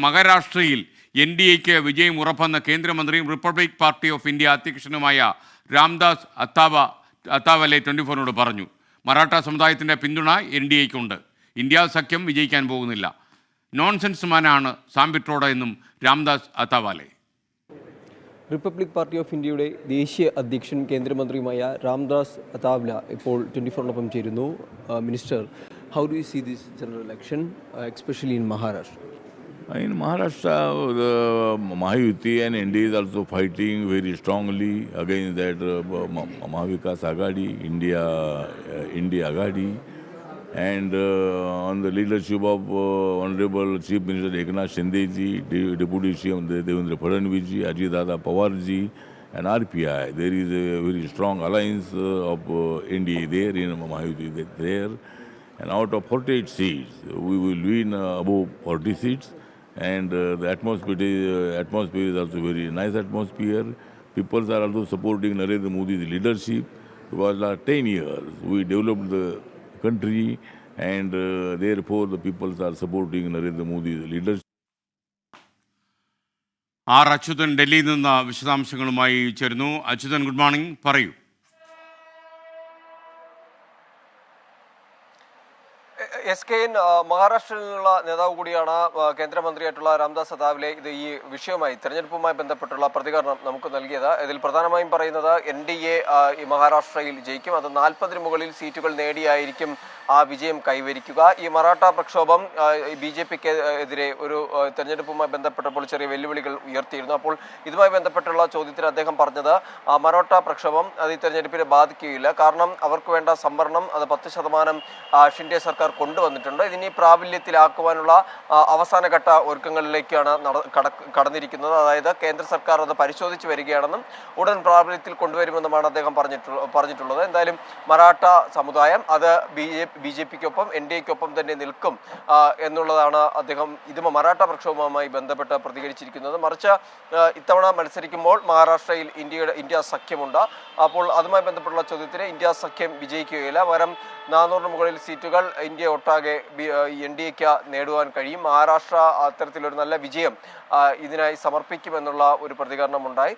മഹാരാഷ്ട്രയിൽ എൻ.ഡി.എക്ക് വിജയം ഉറപ്പെന്ന കേന്ദ്രമന്ത്രിയും റിപ്പബ്ലിക് പാർട്ടി ഓഫ് ഇന്ത്യ അധ്യക്ഷനുമായ രാംദാസ് അത്താവലെ 24നോട് പറഞ്ഞു. മറാഠ സമുദായത്തിൻ്റെ പിന്തുണ എൻ.ഡി.എക്കുണ്ട്. ഇന്ത്യ സഖ്യം വിജയിക്കാൻ പോകുന്നില്ല. നോൺസെൻസ് മാനാണ് സാം പിട്രോഡ എന്നും Ramdas Athawale. Republic party of ഇന്ത്യയുടെ ദേശീയ അധ്യക്ഷൻ കേന്ദ്രമന്ത്രിയുമായ രാംദാസ് അത്താവല ഇപ്പോൾ 24നോടൊപ്പം ചേരുന്നു. Minister, how do you see this general election, especially in Maharashtra? In Maharashtra, the Mahayuti and NDA is also fighting very strongly against that Mahavikas Aghadi, India Aghadi, and on the leadership of Honorable Chief Minister Eknath Shinde-ji, Deputy CM Devendra Fadnavis-ji, Ajit Pawar-ji, and RPI. There is a very strong alliance of NDA there in Mahayuti there. And out of 48 seats, we will win above 40 seats. And the atmosphere is also very nice atmosphere. People are also supporting Narendra Modi's leadership. Because last 10 years, we developed the country, and therefore the people are supporting Narendra Modi's leadership. R Achuthan ഡൽഹിയിൽ നിന്ന് വിശദാംശങ്ങളുമായി ചേരുന്നു. Achuthan, good morning, പറയൂ. SKN മഹാരാഷ്ട്രയിൽ നിന്നുള്ള നേതാവ് കൂടിയാണ് കേന്ദ്രമന്ത്രിയായിട്ടുള്ള രാംദാസ് അത്താവലെ. ഇത് ഈ വിഷയവുമായി തെരഞ്ഞെടുപ്പുമായി ബന്ധപ്പെട്ടുള്ള പ്രതികരണം നമുക്ക് നൽകിയത്. ഇതിൽ പ്രധാനമായും പറയുന്നത് NDA ഈ മഹാരാഷ്ട്രയിൽ ജയിക്കും. അത് 40-ന് മുകളിൽ സീറ്റുകൾ നേടിയായിരിക്കും ആ വിജയം കൈവരിക്കുക. ഈ മറാഠ പ്രക്ഷോഭം BJPക്ക് എതിരെ ഒരു തെരഞ്ഞെടുപ്പുമായി ബന്ധപ്പെട്ടപ്പോൾ ചെറിയ വെല്ലുവിളികൾ ഉയർത്തിയിരുന്നു. അപ്പോൾ ഇതുമായി ബന്ധപ്പെട്ടുള്ള ചോദ്യത്തിന് അദ്ദേഹം പറഞ്ഞത് മറാഠ പ്രക്ഷോഭം അത് ഈ തെരഞ്ഞെടുപ്പിനെ ബാധിക്കുകയില്ല. കാരണം അവർക്ക് വേണ്ട സംവരണം അത് 10% ഷിൻഡെ സർക്കാർ കൊണ്ടുവന്നിട്ടുണ്ട്. ഇതിനി പ്രാബല്യത്തിലാക്കുവാനുള്ള അവസാനഘട്ട ഒരുക്കങ്ങളിലേക്കാണ് കടന്നിരിക്കുന്നത്. അതായത് കേന്ദ്ര സർക്കാർ അത് പരിശോധിച്ച് വരികയാണെന്നും ഉടൻ പ്രാബല്യത്തിൽ കൊണ്ടുവരുമെന്നുമാണ് അദ്ദേഹം പറഞ്ഞിട്ടുള്ളത്. എന്തായാലും മറാഠ സമുദായം അത് BJPക്കൊപ്പം NDAക്കൊപ്പം തന്നെ നിൽക്കും എന്നുള്ളതാണ് അദ്ദേഹം മറാഠ പ്രക്ഷോഭവുമായി ബന്ധപ്പെട്ട് പ്രതികരിച്ചിരിക്കുന്നത്. മറിച്ച് ഇത്തവണ മത്സരിക്കുമ്പോൾ മഹാരാഷ്ട്രയിൽ ഇന്ത്യ സഖ്യമുണ്ട്. അപ്പോൾ അതുമായി ബന്ധപ്പെട്ടുള്ള ചോദ്യത്തിന് ഇന്ത്യ സഖ്യം വിജയിക്കുകയില്ല. പകരം 400-ന് മുകളിൽ സീറ്റുകൾ ഇന്ത്യ ഒട്ടാകെ NDAക്ക് നേടുവാൻ കഴിയും. മഹാരാഷ്ട്ര അത്തരത്തിലൊരു നല്ല വിജയം ഇതിനായി സമർപ്പിക്കുമെന്നുള്ള ഒരു പ്രതികരണമുണ്ടായി.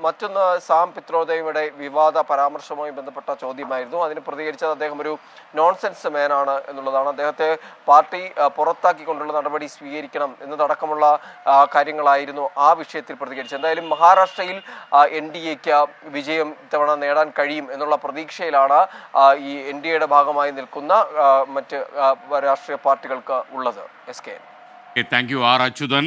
മറ്റൊന്ന് സാം പിത്രോദയുടെ വിവാദ പരാമർശവുമായി ബന്ധപ്പെട്ട ചോദ്യമായിരുന്നു. അതിന് പ്രതികരിച്ചത് അദ്ദേഹം ഒരു നോൺസെൻസ് മാനാണ് എന്നുള്ളതാണ്. അദ്ദേഹത്തെ പാർട്ടി പുറത്താക്കിക്കൊണ്ടുള്ള നടപടി സ്വീകരിക്കണം എന്നതടക്കമുള്ള കാര്യങ്ങളായിരുന്നു ആ വിഷയത്തിൽ പ്രതികരിച്ചത്. എന്തായാലും മഹാരാഷ്ട്രയിൽ NDAക്ക് വിജയം ഇത്തവണ നേടാൻ കഴിയും എന്നുള്ള പ്രതീക്ഷയിലാണ് ഈ NDAയുടെ ഭാഗമായി നിൽക്കുന്ന മറ്റ് രാഷ്ട്രീയ പാർട്ടികൾക്ക് ഉള്ളത്. SKN. Thank you, R Achuthan.